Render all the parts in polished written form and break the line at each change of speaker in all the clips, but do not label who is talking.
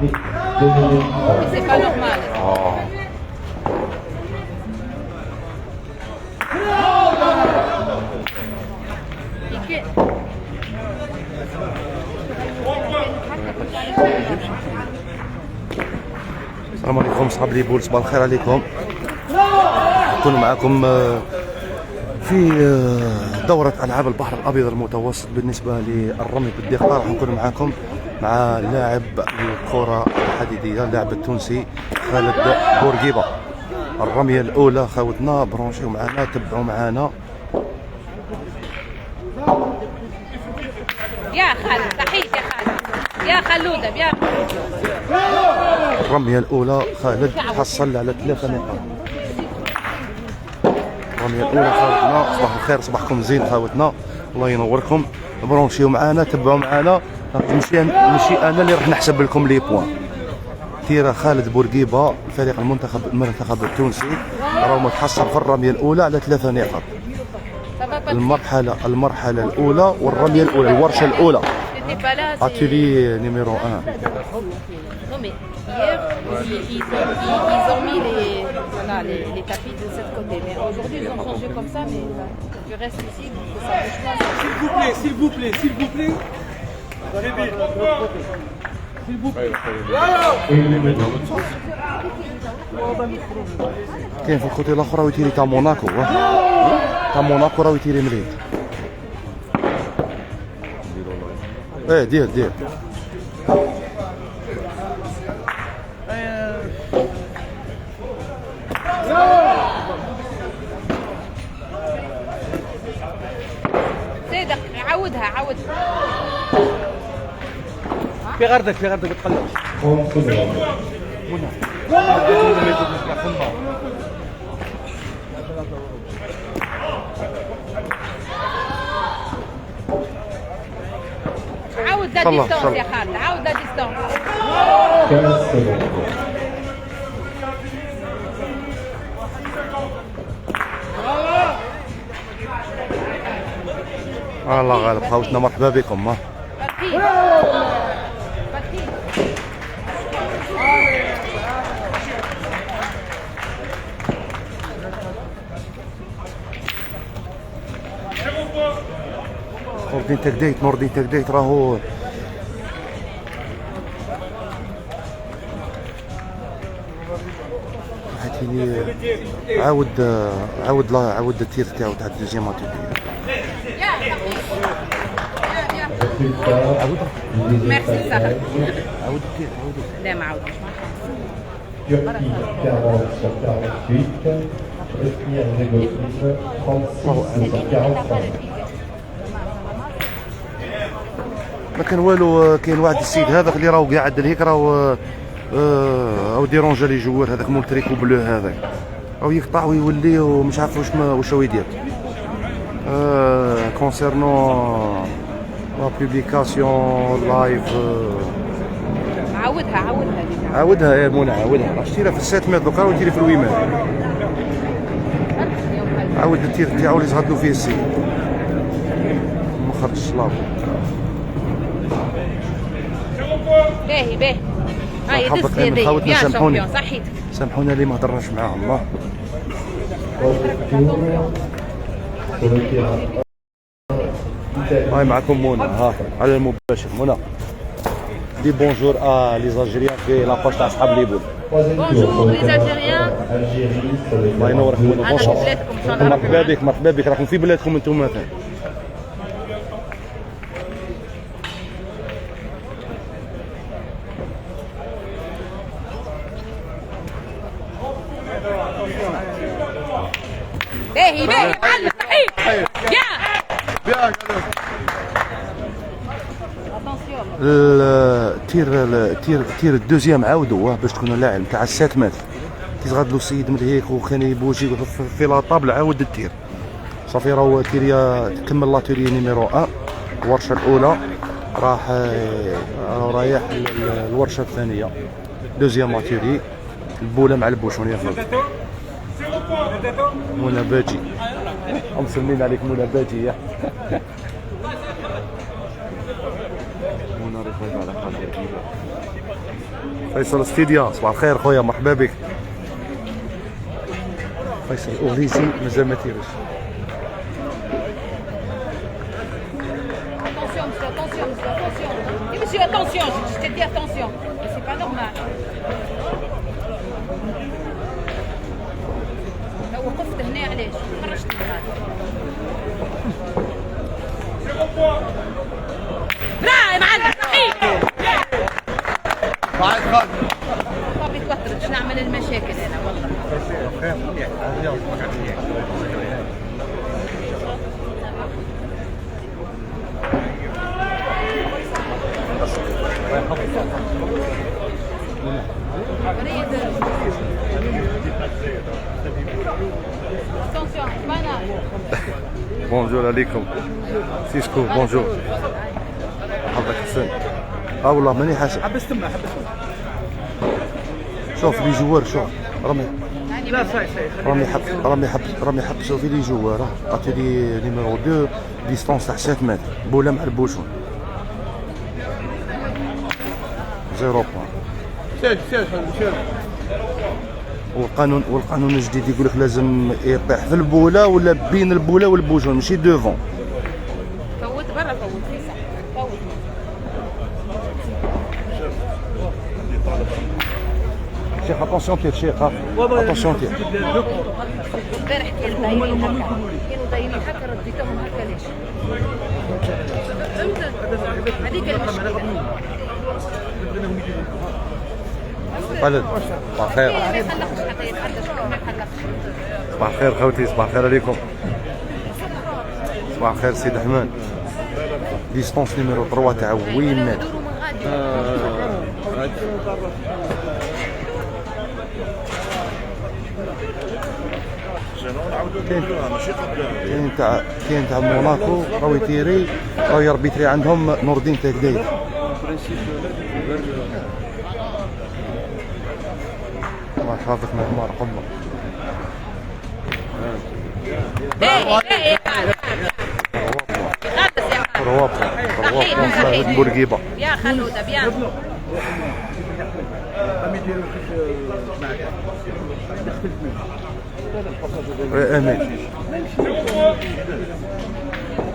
C'est pas normal.
السلام عليكم صحاب لي بول، صباح الخير عليكم. نكون معكم في دورة ألعاب البحر الأبيض المتوسط بالنسبة للرمي بالدقة. راح نكون معكم مع لاعب الكرة الحديدية، اللاعب التونسي خالد بورقيبة. الرمية الأولى خاوتنا، برونشيو معنا، تبعوا معنا.
يا خالد صحيح يا خالد يا خلودة يا.
الرمية الأولى خالد حصل على 3 نقاط. الرمية الأولى خاوتنا، صباح الخير، صباحكم زين خاوتنا، الله ينوركم. برونشيو معنا، تبعوا معنا، ماشي أنا اللي راح نحسب لكم لي بوان. تيرا خالد بورقيبة الفريق المنتخب التونسي راهو متحصل في الرمية الأولى على 3 نقاط. المرحلة الأولى والرمية الأولى، الورشة الأولى. Atelier numéro 1.
Non mais hier ils ont mis les tapis de cette côté, mais aujourd'hui ils ont changé comme ça, mais je reste ici que ça bouge pas.
S'il vous plaît. S'il vous plaît.
كاين في الخطوط الاخرى ويتيري تاع موناكو، تاع موناكو راه يتيري مليح. دير
صدق عودها
في غردك تقلب.
عاود لا ديستانس يا خالد، عاود لا ديستانس.
الله غالب خاوتنا، مرحبا بكم. نور الدين تكديت راهو عاود التير تاعو تاع الدوزيام اتيلي.
ميرسي صاحبي.
عاود التير
لا ما عاودش. ما كان والو. كاين واحد السيد هذاك اللي راهو قاعد لهيك، راهو ديرونجا لي جوار، هذاك مول تريكو بلو هذاك راهو يقطع ويولي ومش عارف واش هو يدير. كونسيرنون لا بوبليكاسيون لايف. عاودها يا منى، عاودها. شتيرها في 7 متر دوكا وتيري في 8 متر. عاود التير تاعو اللي صغدلو فيه السيد، ما خرجش لافو. باهي هاي دز يدي بيان شامبيون. صحيت،
سامحونا اللي ما هضرناش معاهم. هاي معكم منى، ها على المباشر. منى دي بونجور لي الجيريان في لاباج تاع صحاب ليبول.
بونجور لي الجيريان،
الله ينورك منى.
انا في بلادكم ان شاء الله.
مرحبا بك راكم في بلادكم انتم مثلا.
باهي معلم صحيح.
التير الدوزيام عاودوه باش تكونوا لاعب تاع 7 متر. كي صغادلو السيد من هيك وكان يبوجي في لاطابل، عاود التير صافي. راهو تيريا تكمل لاتوري نيميرو 1. الورشه الاولى رايح الورشه الثانيه، دوزيام لاتوري. البوله مع البوشون يا خالد. منى باجي، مسلمين عليك منى باجي. يا منى فيصل ستيديا صباح الخير خويا مرحبا بك. فيصل الاوغليسي مازال ما تيرش.
Monsieur, attention, je t'ai dit attention. C'est pas normal. لو وقفت هنا علاش؟ خرجت من هذا. برا يا معلم صحيح. ما بيتوتر باش نعمل المشاكل انا والله.
بونجور عليكم سيسكو بونجور. حضرتك حسن. والله ماني حاسب.
حبس تما حبس.
شوف لي جوار شوف رامي
لا صاي
رامي حبس شوفي لي جوار عطي لي نيميرو 2 ديستونس تاع 7 متر بولا مع البوشون 0 بوان.
سير
والقانون الجديد يقول لك لازم يطيح في البوله ولا بين البوله والبوشون ماشي دوفون.
فوت برا فوت فوت.
شيخ اتونسيون تير شيخ اتونسيون تير.
البارح كانوا دايرين هكا رديتهم هكا ليش؟ فهمت؟ هذيك المشكلة.
خالد صباح الخير.
ما يخلقش حتى يتحدى شكون ما يخلقش.
صباح الخير خوتي صباح الخير عليكم. صباح الخير سيد احمد. ديستونس نيميرو 3 تاع وين مات. كاين تاع موناكو راهو يتيري راهو يربيتري عندهم نور الدين تاكدايد. الله يحفظك معمار قمه. روابط بورقيبه
يا خلوده بيان.
امين.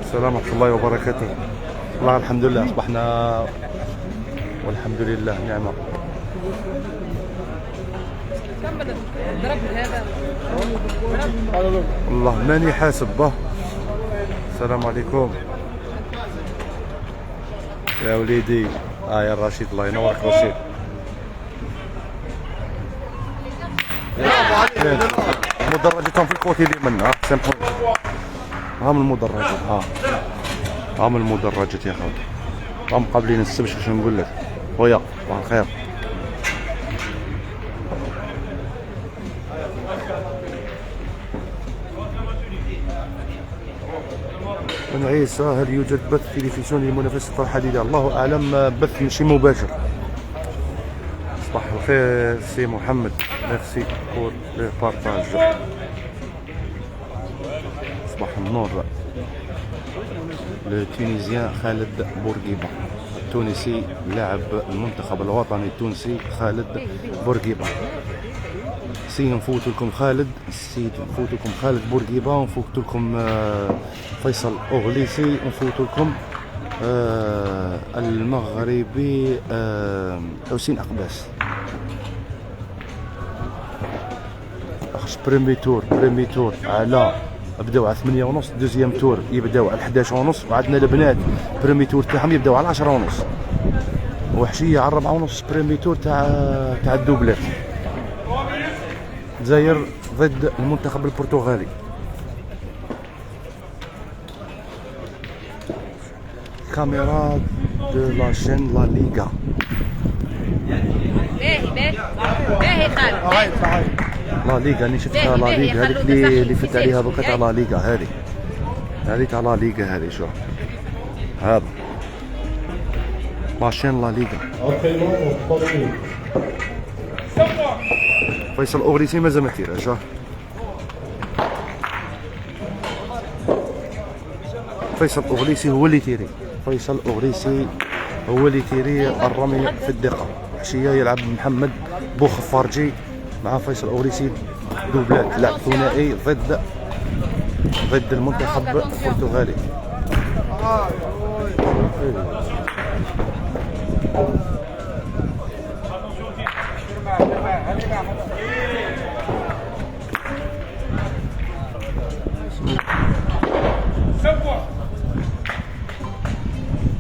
السلام ورحمه الله وبركاته. والله الحمد لله اصبحنا والحمد لله نعمه.
كمل ضرب هذا.
والله ماني حاسب به. السلام عليكم يا وليدي. يا رشيد الله ينورك رشيد. مدرجتهم في الكوتي اليمين سامحوني. هم المدرجات هم المدرجات يا خوتي. هم قابلين السبش باش نقول لك خويا صباح الخير. من عيسى هل يوجد بث تلفزيوني لمنافسة الحديدة؟ الله أعلم. بث ماشي مباشر. صباح الخير سي محمد. ميرسي بور لو بارطاج. صباح النور. التونيزيان خالد بورقيبة التونسي لاعب المنتخب الوطني التونسي خالد بورقيبة. نفوت لكم خالد بورقيبة ونفوت لكم فيصل أوغليسي ونفوت لكم المغربي حسين أقباس. بريمي تور على بداو على 8:30. دوزيام تور يبداو على 11:30 وعندنا البنات بريمي تور تاعهم يبداو على 10:30 وحشيه على 4:30 بريمي تور تاع الدوبلات. الجزائر ضد المنتخب البرتغالي. كاميرا دو لا شين لا ليغا.
باهي خالد.
لا ليغا اللي شفتها لا ليغا هذيك اللي فت عليها دوكا تاع لا ليغا هذه تاع لا ليغا هذه. شوف هذا ماشين لا ليغا. فيصل أوغليسي مازال ما تيرش. فيصل أوغليسي هو اللي تيري. فيصل أوغليسي هو اللي تيري الرمي في الدقه. حشيه يلعب محمد بوخفارجي مع فيصل اوريسي، دوبلات لعب ثنائي ضد المنتخب البرتغالي.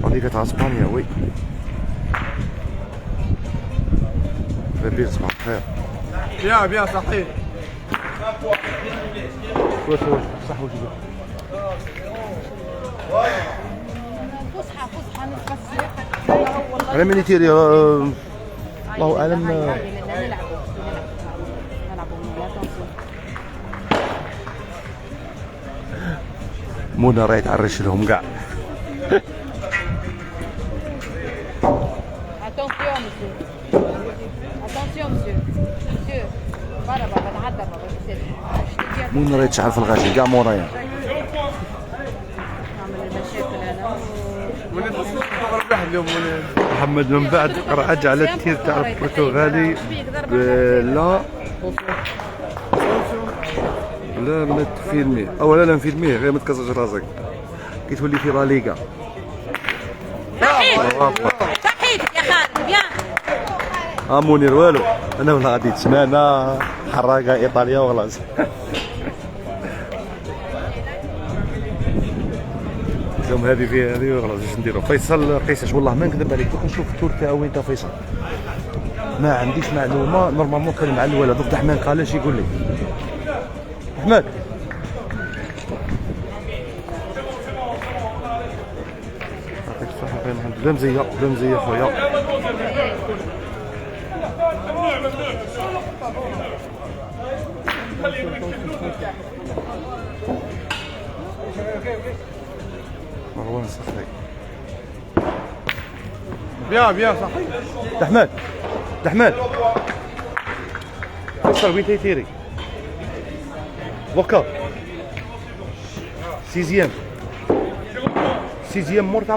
هذيك تاع اسبانيا وي. صباح الخير.
بيان صحيح.
صح وش
فصحى نتفسر.
على من يتيري الله اعلم. منى راهي تعرش لهم كاع.
Attention monsieur. Attention monsieur. Monsieur. برا نعدى
منى راهي تشعل في الغاشي كاع مورايا.
نعمل المشاكل انا.
محمد من بعد رجع على التير تاع البرتغالي. لا ما تفيلميه اولا لا نفيلميه غير ما تكسرش راسك كي تولي في لا ليغا.
صحيت يا خالد بيان.
منير والو انا ولا غادي تسمعنا حراقه ايطاليا وخلاص. اليوم هذه فيها هذه وخلاص. اش نديرو فيصل قيساش والله ما نكذب عليك. دوك نشوف التور تاعو وين تا فيصل ما عنديش معلومه. نورمالمون كان مع الولد دوك الرحمن قال اش يقول لي احمد. يعطيك الصحة خير الحمد لله. بلا مزيه خويا. مروان صحيح.
بيان صحيح.
احمد فيصل وين تيتيري دوكا. سيزيام مور تاع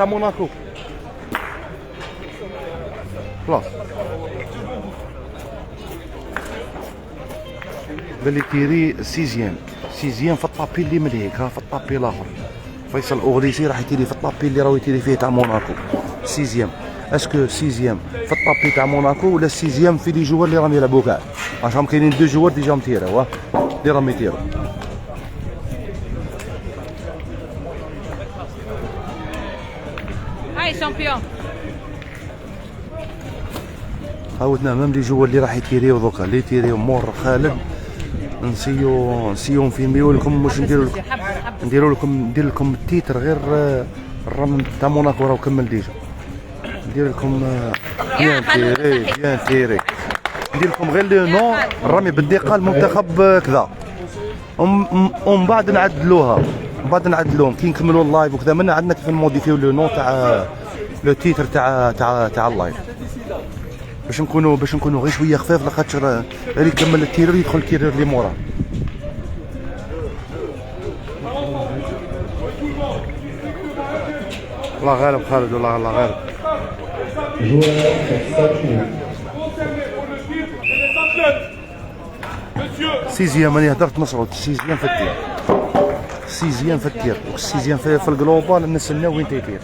موناكو. خلاص بلي تيري سيزيام في الطابي اللي مليك ها في الطابي الاخر. فيصل اوريسي راح يتيري في الطابي اللي راهو يتيري فيه تاع موناكو. سيزيام اسكو سيزيام في الطابي تاع موناكو ولا سيزيام في لي جوار اللي راهم يلعبوا كاع. راهم كاينين دو جوار ديجا متيراو اللي راهم يتيروا.
هاي شامبيون.
عاودنا ميم لي جوار اللي راح يتيريو دوكا اللي يتيريو مور خالد. نسيو نفيلميو لكم واش ندير لكم التيتر غير الرمي تاع موناكو راه كمل ديجا. ندير لكم بيان تيري ندير لكم غير لو نو الرمي بالدقه المنتخب كذا. ومن بعد نعدلوها كي نكملوا اللايف وكذا من عندنا كيف نموديفيو لو نو تاع لو تيتر تاع اللايف باش نكونوا غير شويه خفاف لاخاطر اللي يكمل التيرر يدخل التيرر اللي موراه. الله غالب خالد والله الله غالب. سيزيام انا هدرت نصرو سيزيام في التير والسيزيام في الجلوبال نستناو وين تيتير.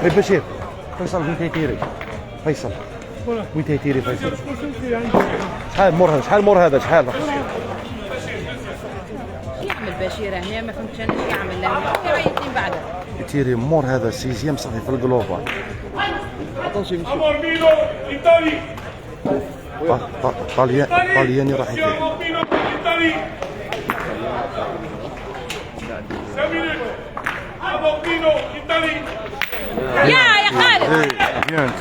اي بشير فيصل وين تيتيري فيصل شحال مور هذا شحال
يعمل بشير هنا ما فهمتش انا اش يعمل له رايتين بعدها
يتيري مور هذا سيزيام صافي في الجلوبال. طالياني راح يتيري.
يا خالد
بيان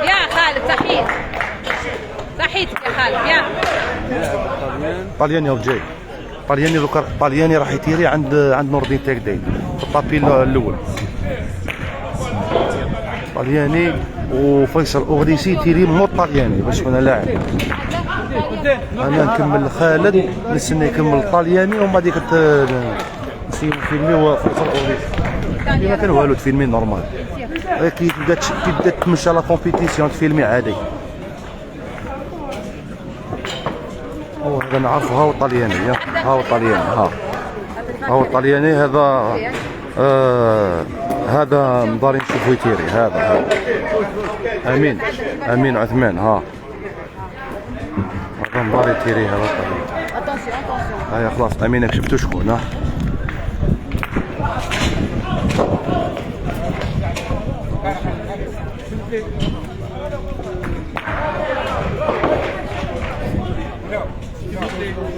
يا خالد صحيت يا خالد يا
طالياني وجاي طالياني راح يتيري عند نور الدين تاكدي في الطابي الاول. طالياني وفيصل اوريسي تيري مو طالياني باش انا لاعب. انا نكمل خالد نستنى يكمل طالياني ومن بعد سي فيلمي وفيصل اوريس ما كان والو تفيلمي نورمال كي تبدا تمشى لا كومبيتيسيون تفيلمي عادي. هذا نعرفو ها هو الطلياني ها هو الطلياني ها هو الطلياني هذا هذا نضاري نشوفو يتيري هذا امين عثمان ها هذا نضاري يتيري هذا الطلياني. هيا خلاص امينك شفتو شكون ها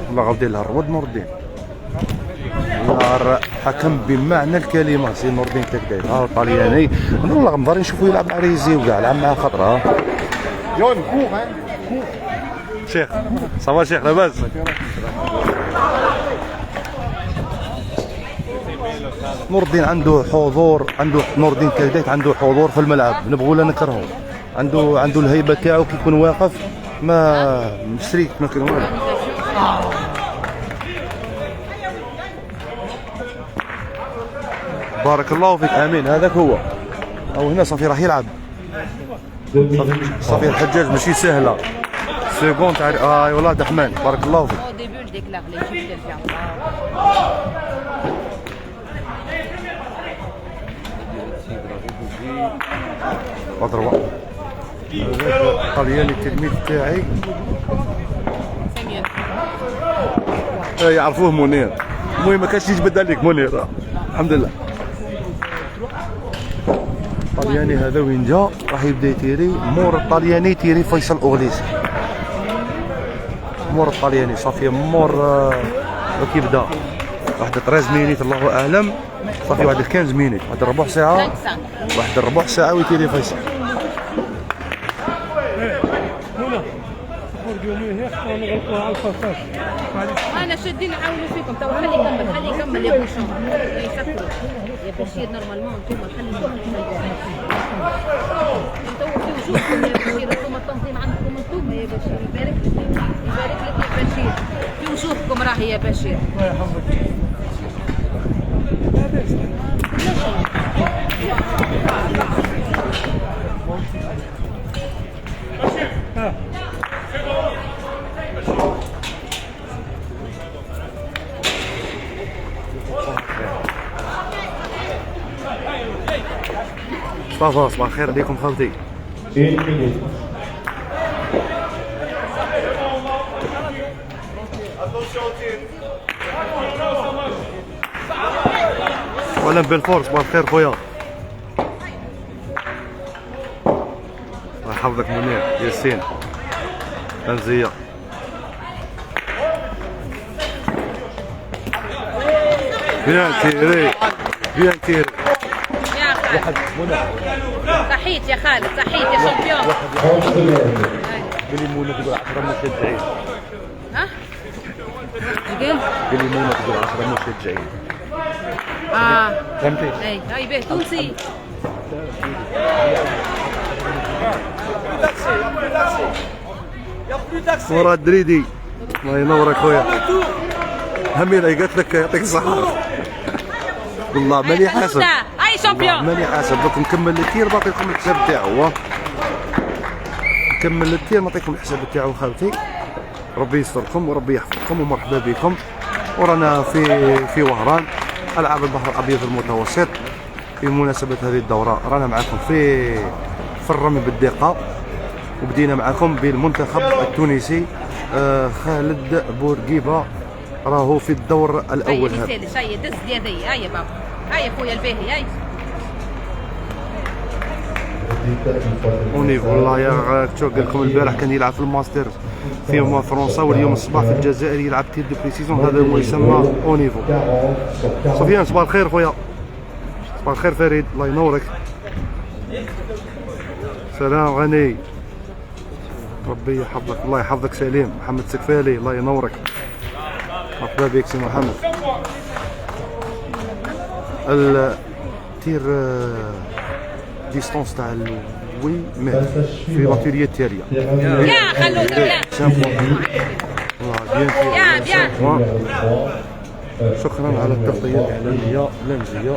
والله غادي لها الرواد نور الدين حكم بمعنى الكلمه سي نور الدين تكداير ها الطلياني والله نضاري نشوفو يلعب مع ريزي وكاع لعب مع خطره شيخ صافا شيخ لاباس نور الدين عنده حضور نور الدين كدايت عنده حضور في الملعب نبغوا ولا نكرهه عنده الهيبه تاعو كي يكون واقف ما مستريك ما كاين والو. بارك الله فيك امين هذاك هو او هنا صافي راح يلعب صافي الحجاج ماشي سهله سيكون تاع اي والله عبد الرحمن بارك الله فيك. اضربه الطلياني التلميذ تاعي يعرفوه منير المهم ما كانش يجبد عليك منير الحمد لله. الطلياني هذا وين جا راح يبدا يتيري مور الطلياني يتيري فيصل اوغليسي مور الطلياني صافي مور كيبدا واحد 13 مينيت الله اعلم صافي واحد 15 مينيت واحد ربع ساعه واحد ربع ساعه ويتيري فيصل.
انا شادين نعاونوا فيكم تو خلي يكمل يا بوشون يسكروا يا بشير نورمالمون انتم خليكم تو في وجودكم يا بشير انتم التنظيم عندكم انتم يا بشير يبارك لك يا بشير في وجودكم راهي يا بشير.
صافا صباح الخير عليكم خالتي. ولا بالفور صباح الخير خويا الله يحفظك منير ياسين تنزيه بيان تيري بيان تيري
يا خالد صحيت يا خالد صحيت يا شامبيون.
قولي منى تقول 10 مشجعين
ها؟ قال؟
قولي منى تقول 10 مشجعين فهمتي؟
اي هاي به تونسي
مراد دريدي الله ينورك خويا همينة قالت لك يعطيك الصحة والله ماني حاسب
اي شامبيون
ماني حاسب دوك نكمل التير نعطيكم الحساب تاعو نكمل التير نعطيكم الحساب تاعو خالتي ربي يستركم وربي يحفظكم ومرحبا بكم ورانا في وهران ألعاب البحر الأبيض المتوسط بمناسبة هذه الدورة رانا معكم في الرمي بالدقة وبدينا معكم بالمنتخب التونسي خالد بورقيبة راهو في الدور الأول هذا.
هاي دز يدي هاي يا بابا هاي خويا الباهي هاي
اونيفو والله يا قلت لكم البارح كان يلعب في الماستر في فرنسا واليوم الصباح في الجزائر يلعب تير دو بريسيزون هذا هو يسمى اونيفو. سفيان صباح الخير خويا صباح الخير فريد الله ينورك. سلام غني ربي يحفظك الله يحفظك سليم محمد سكفالي الله ينورك مرحبا بك سي محمد. التير ديستونس تاع 8 متر في لاتيليي التالية
يا خلود بيان
بيان
يا بيان
شكرا على التغطية الإعلامية لمزية.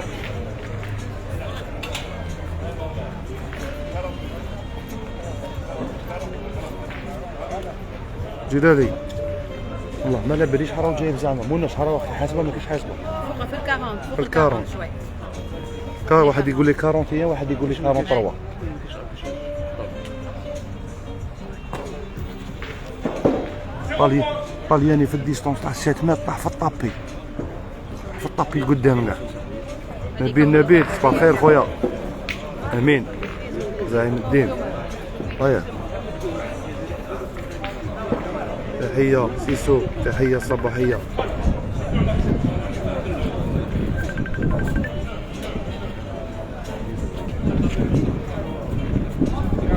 جلالي والله ما لا باليش شحال جايب زعما مونا شحال وقت حاسبه ما كاينش حاسبه
فوق في الكارونت
في الكارونت شوي واحد يقول لي 41 واحد يقول لي 43 طالياني في الديستونس تاع 7 متر طاح في الطابي قدامنا نبيل صباح الخير خويا امين زعيم الدين هيا تحية سيسو تحية صباحية.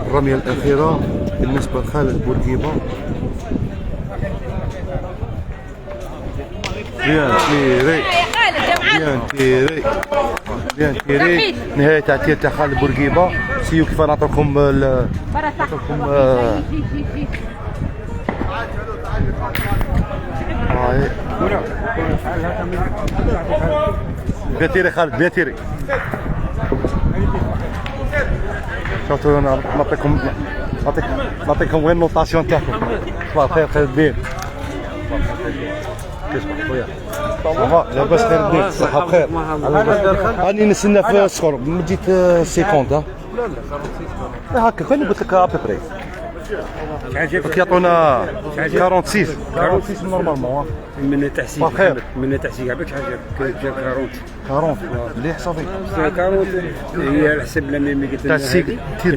الرمية الأخيرة بالنسبة لخالد بورقيبة. بيان تيري نهاية تعطيل تاع خالد بورقيبة. سيو كيف نعطيكم بيان تيري خالد بيان تيري. شوفوا انا نعطيكم وين النوطاسيون تاعكم. صباح الخير خير الدين. خويا لاباس خير الدين صحة بخير. راني نستنى في السكور ما جيت سيكوند ها لا هكا كان قلت لك ابيبري كيعطونا 46 نورمالمون
من تحسين
بخير
من تحسين عباك حاجه
40 مليح صافي
40 هي على حسب لما قلت
تاع السيك تير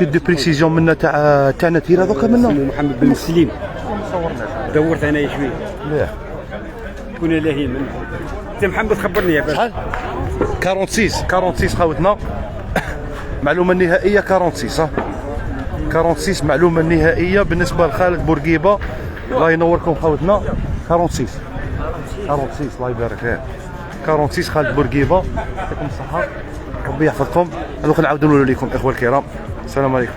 دي بريسيزيون منا تاعنا تير هذوك منا
محمد بن سليم دورت انا شويه
مليح
كنا لاهين من انت محمد خبرني باش
شحال 46 خاوتنا معلومه النهائيه 46 46 معلومه النهائيه بالنسبه لخالد بورقيبه. الله ينوركم خاوتنا 46 الله يبارك فيه 46 خالد بورقيبه. يعطيكم الصحه ربي يحفظكم. دوك نعاودوا نقولوا لكم اخوه الكرام السلام عليكم.